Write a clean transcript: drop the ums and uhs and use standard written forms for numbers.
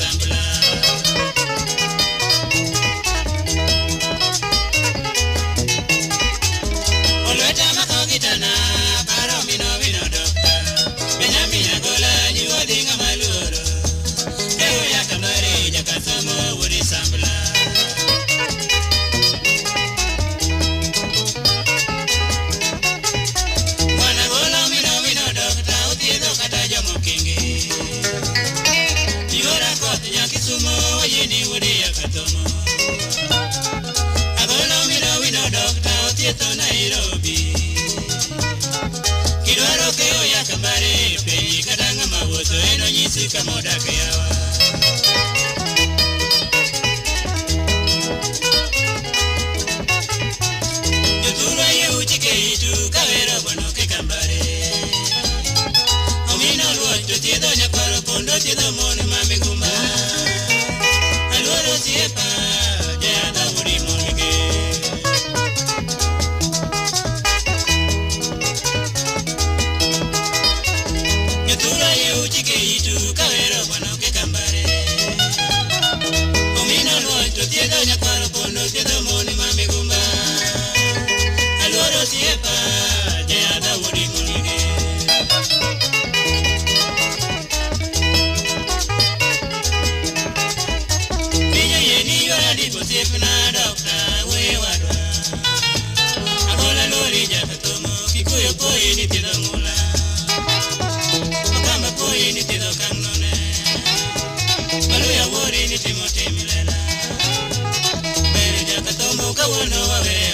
sambla. Olweta makogitana paro mino vino dokta. Benjamin Angola jiwo dinga maluro. Keo ya kamari jakasomo wuri sambla. Mwana gola mino dokta utiedho kata jomo kingi. Igora koth nyakisumo wajini wuri yakatomo. Agola mino dokta utiedho Nairobi. Kidwaro keo ya kamari penyi kadanga mawuotho eno nyisi kamodak yawa. Joturo ye uchike itu kawero bono ke kambare. Omino luoch to thiedho nyakwaro kondo thiedho mon mami gumba. Aluoro siepa jayadha wuri mon ge. Joturo ye uchike itu kawero bono ke kambare. Omino luoch to thiedho nyakwaro kondo thiedho mon mami gumba. Aluoro siepa jayadha wuri mon ge. Sipna dokta we wadwa. Agola lori jakatomo kikuyo poi ni tido ngula. Okamba poi ni tido kangnone. Maluya wori ni timote milela. Beri jakatomo kawono wawe